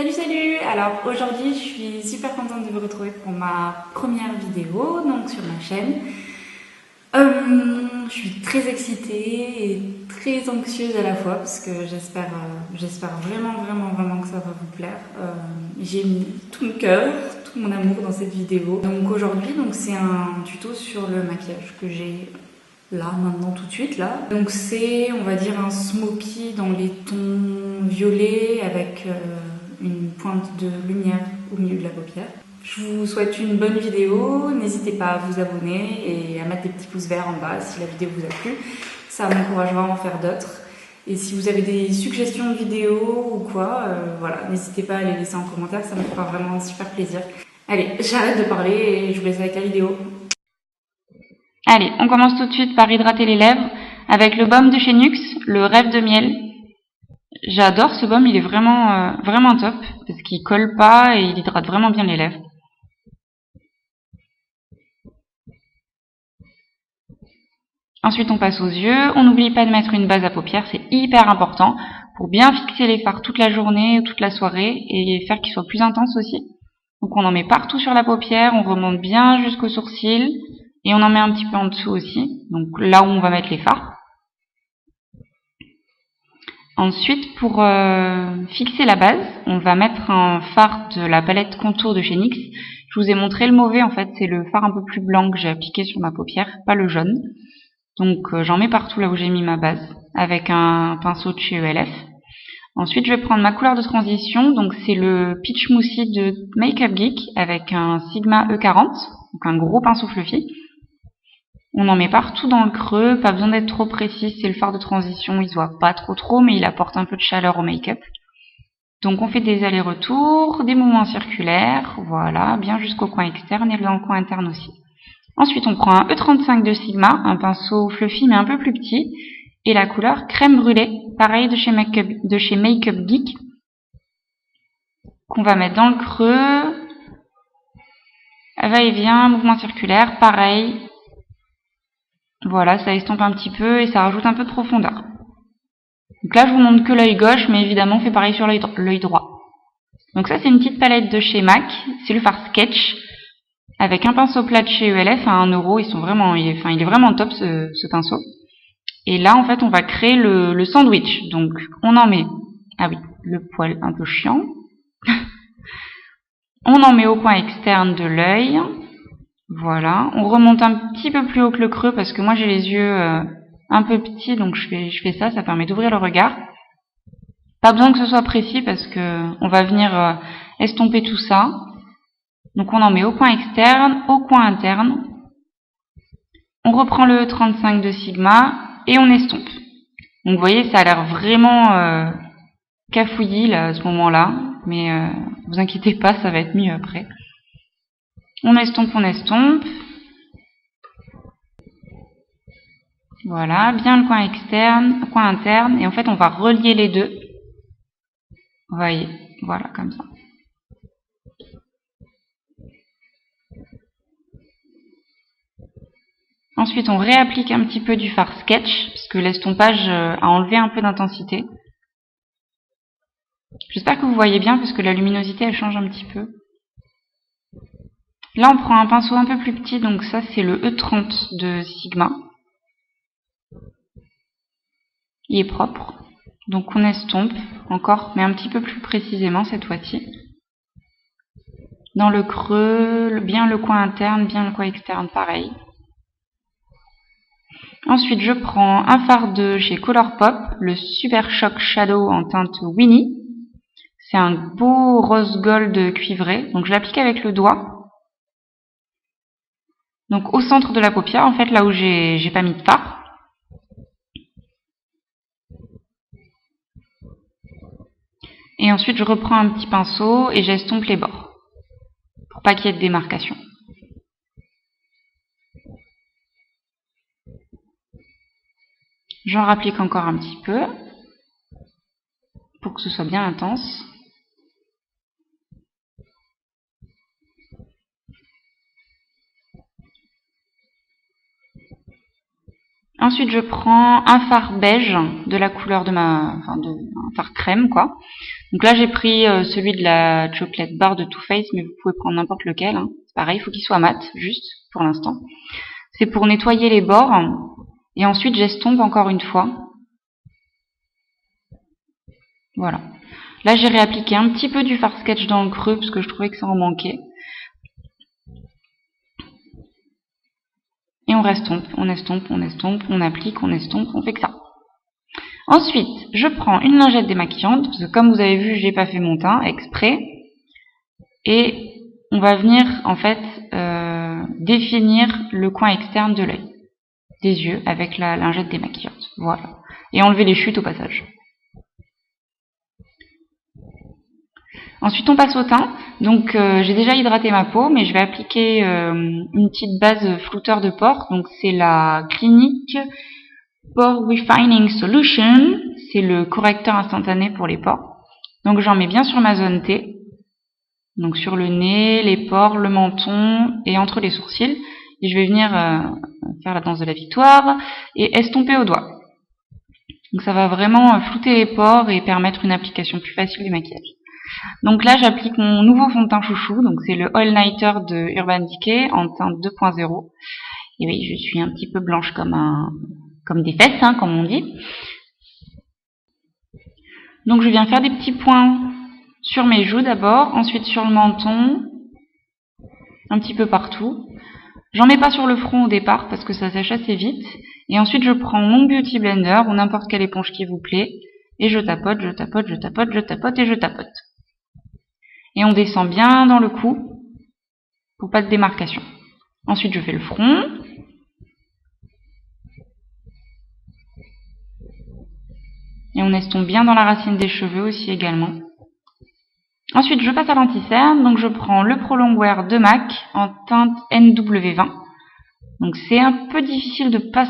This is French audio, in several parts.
Salut! Alors aujourd'hui je suis super contente de vous retrouver pour ma première vidéo donc sur ma chaîne. Je suis très excitée et très anxieuse à la fois parce que j'espère vraiment que ça va vous plaire. J'ai mis tout mon cœur, tout mon amour dans cette vidéo. Donc aujourd'hui c'est un tuto sur le maquillage que j'ai là maintenant tout de suite là. Donc c'est on va dire un smoky dans les tons violets avec une pointe de lumière au milieu de la paupière. Je vous souhaite une bonne vidéo, n'hésitez pas à vous abonner et à mettre des petits pouces verts en bas si la vidéo vous a plu, ça m'encouragera à en faire d'autres. Et si vous avez des suggestions de vidéos ou quoi, voilà, n'hésitez pas à les laisser en commentaire, ça me fera vraiment un super plaisir. Allez, j'arrête de parler et je vous laisse avec la vidéo. Allez, on commence tout de suite par hydrater les lèvres avec le baume de chez NYX, le Rêve de miel. J'adore ce baume, il est vraiment top parce qu'il colle pas et il hydrate vraiment bien les lèvres. Ensuite, on passe aux yeux. On n'oublie pas de mettre une base à paupières, c'est hyper important pour bien fixer les fards toute la journée, toute la soirée et faire qu'ils soient plus intenses aussi. Donc on en met partout sur la paupière, on remonte bien jusqu'aux sourcils et on en met un petit peu en dessous aussi, donc là où on va mettre les fards. Ensuite, pour fixer la base, on va mettre un fard de la palette Contour de chez NYX. Je vous ai montré le mauvais, en fait, c'est le fard un peu plus blanc que j'ai appliqué sur ma paupière, pas le jaune. Donc j'en mets partout là où j'ai mis ma base, avec un pinceau de chez ELF. Ensuite, je vais prendre ma couleur de transition, donc c'est le Peach Moussi de Makeup Geek, avec un Sigma E40, donc un gros pinceau fluffy. On en met partout dans le creux, pas besoin d'être trop précis, c'est le fard de transition, il se voit pas trop, mais il apporte un peu de chaleur au make-up. Donc on fait des allers-retours, des mouvements circulaires, voilà, bien jusqu'au coin externe et dans le coin interne aussi. Ensuite on prend un E35 de Sigma, un pinceau fluffy mais un peu plus petit, et la couleur crème brûlée, pareil de chez Makeup Geek, qu'on va mettre dans le creux, va-et-vient, mouvement circulaire, pareil. Voilà, ça estompe un petit peu et ça rajoute un peu de profondeur. Donc là, je vous montre que l'œil gauche, mais évidemment, on fait pareil sur l'œil droit. Donc ça, c'est une petite palette de chez MAC. C'est le fard Sketch, avec un pinceau plat de chez ELF à 1€. Il est vraiment top, ce pinceau. Et là, en fait, on va créer le sandwich. Donc, on en met... Ah oui, le poil un peu chiant. On en met au coin externe de l'œil. Voilà, on remonte un petit peu plus haut que le creux parce que moi j'ai les yeux un peu petits, donc je fais ça, ça permet d'ouvrir le regard. Pas besoin que ce soit précis parce que on va venir estomper tout ça. Donc on en met au coin externe, au coin interne. On reprend le 35 de Sigma et on estompe. Donc vous voyez, ça a l'air vraiment cafouillis là, à ce moment-là, mais vous inquiétez pas, ça va être mieux après. On estompe. Voilà, bien le coin externe, coin interne, et en fait on va relier les deux. Vous voyez, voilà, comme ça. Ensuite on réapplique un petit peu du fard Sketch, parce que l'estompage a enlevé un peu d'intensité. J'espère que vous voyez bien, parce que la luminosité elle change un petit peu. Là on prend un pinceau un peu plus petit, donc ça c'est le E30 de Sigma. Il est propre. Donc on estompe encore, mais un petit peu plus précisément cette fois-ci. Dans le creux, bien le coin interne, bien le coin externe, pareil. Ensuite, je prends un fard de chez Colourpop, le Super Shock Shadow en teinte Winnie. C'est un beau rose gold cuivré, donc je l'applique avec le doigt. Donc au centre de la paupière, en fait, là où j'ai pas mis de fard. Et ensuite, je reprends un petit pinceau et j'estompe les bords, pour pas qu'il y ait de démarcation. J'en rapplique encore un petit peu, pour que ce soit bien intense. Ensuite, je prends un fard beige de la couleur de un fard crème, quoi. Donc là, j'ai pris celui de la Chocolate Bar de Too Faced, mais vous pouvez prendre n'importe lequel. Hein. C'est pareil, il faut qu'il soit mat, juste, pour l'instant. C'est pour nettoyer les bords. Et ensuite, j'estompe encore une fois. Voilà. Là, j'ai réappliqué un petit peu du fard sketch dans le creux, parce que je trouvais que ça en manquait. Et on restompe, on estompe, on estompe, on applique, on estompe, on fait que ça. Ensuite, je prends une lingette démaquillante, parce que comme vous avez vu, j'ai pas fait mon teint exprès. Et on va venir, en fait, définir le coin externe de l'œil, des yeux, avec la lingette démaquillante. Voilà. Et enlever les chutes au passage. Ensuite, on passe au teint. Donc, j'ai déjà hydraté ma peau, mais je vais appliquer une petite base flouteur de pores. Donc, c'est la Clinique Pore Refining Solution. C'est le correcteur instantané pour les pores. Donc, j'en mets bien sur ma zone T. Donc, sur le nez, les pores, le menton et entre les sourcils. Et je vais venir faire la danse de la victoire et estomper au doigt. Donc, ça va vraiment flouter les pores et permettre une application plus facile du maquillage. Donc là, j'applique mon nouveau fond de teint chouchou, donc c'est le All Nighter de Urban Decay en teinte 2.0. Et oui, je suis un petit peu blanche comme des fesses, hein, comme on dit. Donc je viens faire des petits points sur mes joues d'abord, ensuite sur le menton, un petit peu partout. J'en mets pas sur le front au départ parce que ça sèche assez vite. Et ensuite, je prends mon Beauty Blender ou n'importe quelle éponge qui vous plaît et je tapote, je tapote, je tapote, je tapote et je tapote. Et on descend bien dans le cou pour pas de démarcation. Ensuite, je fais le front. Et on estompe bien dans la racine des cheveux aussi également. Ensuite, je passe à l'anti-cerne. Donc, je prends le Pro Longwear de MAC en teinte NW20. Donc, c'est un peu difficile de pas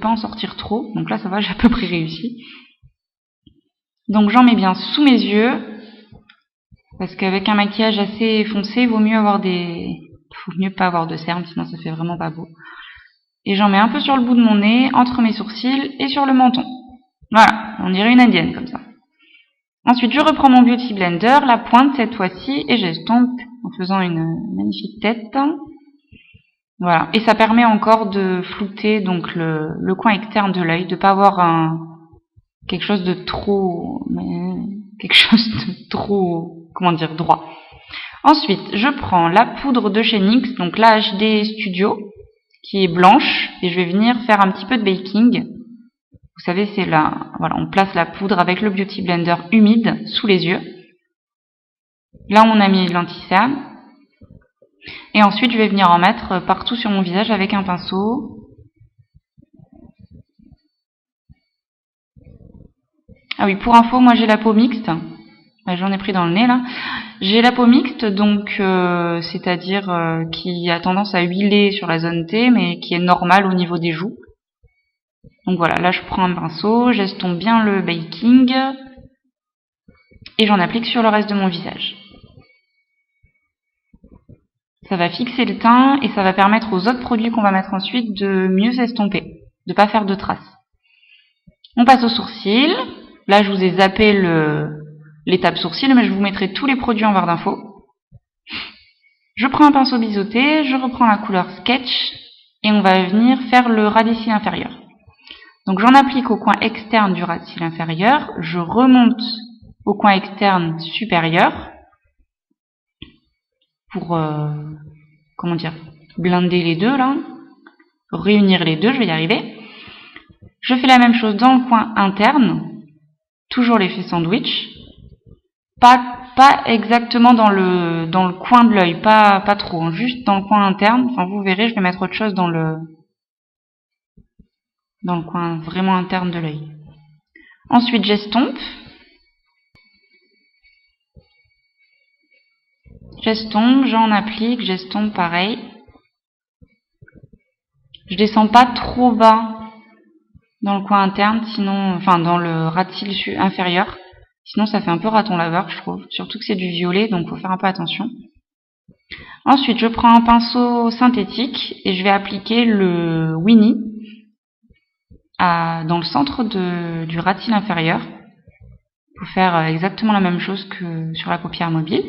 en sortir trop. Donc là, ça va, j'ai à peu près réussi. Donc, j'en mets bien sous mes yeux. Parce qu'avec un maquillage assez foncé, il vaut mieux pas avoir de cernes, sinon ça fait vraiment pas beau. Et j'en mets un peu sur le bout de mon nez, entre mes sourcils et sur le menton. Voilà, on dirait une indienne comme ça. Ensuite, je reprends mon Beauty Blender, la pointe cette fois-ci, et j'estompe en faisant une magnifique tête. Voilà, et ça permet encore de flouter donc le coin externe de l'œil, de pas avoir quelque chose de trop, comment dire, droit. Ensuite, je prends la poudre de chez NYX, donc la HD Studio, qui est blanche, et je vais venir faire un petit peu de baking. Vous savez, c'est là, voilà, on place la poudre avec le Beauty Blender humide sous les yeux. Là, on a mis l'anti-cerne. Et ensuite, je vais venir en mettre partout sur mon visage avec un pinceau. Ah oui, pour info, moi j'ai la peau mixte. J'en ai pris dans le nez là. J'ai la peau mixte, donc c'est-à-dire qui a tendance à huiler sur la zone T, mais qui est normale au niveau des joues. Donc voilà, là je prends un pinceau, j'estompe bien le baking et j'en applique sur le reste de mon visage. Ça va fixer le teint et ça va permettre aux autres produits qu'on va mettre ensuite de mieux s'estomper, de ne pas faire de traces. On passe aux sourcils. Là je vous ai zappé l'étape sourcil, mais je vous mettrai tous les produits en barre d'infos. Je prends un pinceau biseauté, je reprends la couleur Sketch et on va venir faire le ras des cils inférieur. Donc j'en applique au coin externe du ras de cils inférieur, je remonte au coin externe supérieur pour blinder les deux là, réunir les deux, je vais y arriver. Je fais la même chose dans le coin interne, toujours l'effet sandwich. Pas exactement dans le coin de l'œil, pas trop, juste dans le coin interne. Enfin, vous verrez, je vais mettre autre chose dans le coin vraiment interne de l'œil. Ensuite, j'estompe. J'estompe, j'en applique, j'estompe pareil. Je descends pas trop bas dans le coin interne, sinon, enfin dans le ras de cils inférieur. Sinon, ça fait un peu raton laveur, je trouve. Surtout que c'est du violet, donc il faut faire un peu attention. Ensuite, je prends un pinceau synthétique et je vais appliquer le Winnie dans le centre du ras de cils inférieur. pour faire exactement la même chose que sur la paupière mobile.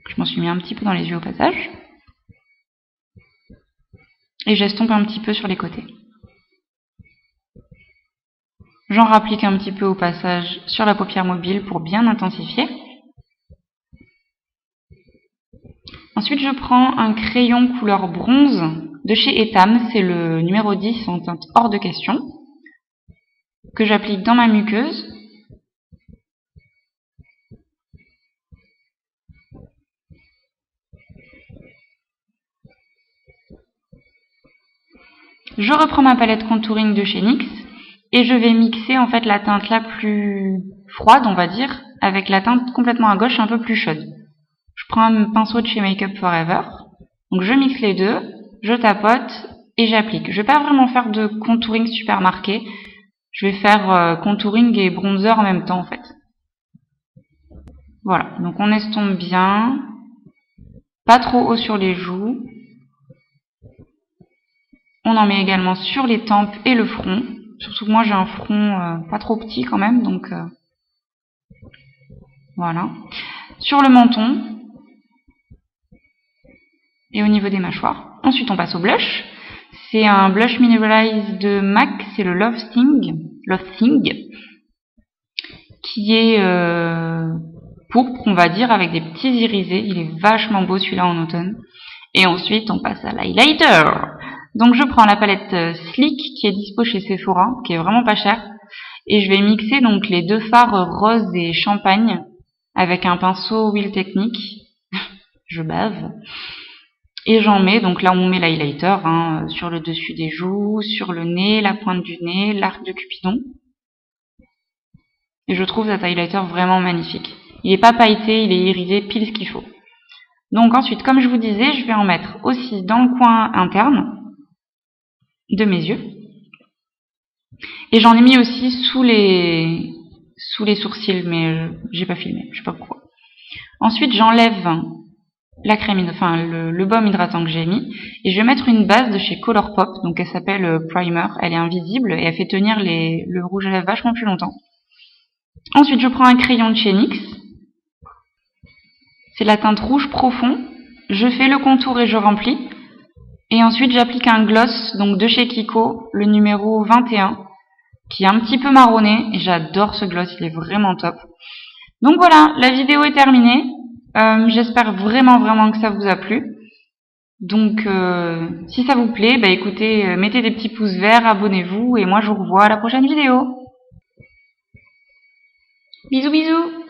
Je m'en suis mis un petit peu dans les yeux au passage. Et j'estompe un petit peu sur les côtés. J'en rapplique un petit peu au passage sur la paupière mobile pour bien intensifier. Ensuite, je prends un crayon couleur bronze de chez Etam, c'est le numéro 10 en teinte hors de question, que j'applique dans ma muqueuse. Je reprends ma palette contouring de chez NYX et je vais mixer en fait la teinte la plus froide, on va dire, avec la teinte complètement à gauche un peu plus chaude. Je prends un pinceau de chez Make Up Forever, donc je mixe les deux, je tapote et j'applique. Je vais pas vraiment faire de contouring super marqué, je vais faire contouring et bronzer en même temps en fait. Voilà, donc on estompe bien, pas trop haut sur les joues. On en met également sur les tempes et le front. Surtout que moi j'ai un front pas trop petit quand même, donc voilà. Sur le menton et au niveau des mâchoires. Ensuite on passe au blush. C'est un blush Mineralize de MAC, c'est le Love Thing, qui est pourpre, on va dire, avec des petits irisés. Il est vachement beau celui-là en automne. Et ensuite on passe à l'highlighter. Donc je prends la palette Sleek qui est dispo chez Sephora, qui est vraiment pas chère, et je vais mixer donc les deux fards rose et champagne avec un pinceau Wheel Technique. Je bave. Et j'en mets, donc là on met l'highlighter sur le dessus des joues, sur le nez, la pointe du nez, l'arc de Cupidon. Et je trouve cet highlighter vraiment magnifique. Il est pas pailleté, il est irisé pile ce qu'il faut. Donc ensuite, comme je vous disais, je vais en mettre aussi dans le coin interne de mes yeux. Et j'en ai mis aussi sous les sourcils, mais j'ai pas filmé, je sais pas pourquoi. Ensuite, j'enlève la crème, le baume hydratant que j'ai mis, et je vais mettre une base de chez Colourpop, donc elle s'appelle Primer, elle est invisible et elle fait tenir le rouge à lèvres vachement plus longtemps. Ensuite, je prends un crayon de chez NYX, c'est la teinte rouge profond, je fais le contour et je remplis. Et ensuite, j'applique un gloss donc de chez Kiko, le numéro 21, qui est un petit peu marronné. Et j'adore ce gloss, il est vraiment top. Donc voilà, la vidéo est terminée. J'espère vraiment que ça vous a plu. Donc, si ça vous plaît, bah écoutez, mettez des petits pouces verts, abonnez-vous. Et moi, je vous revois à la prochaine vidéo. Bisous, bisous!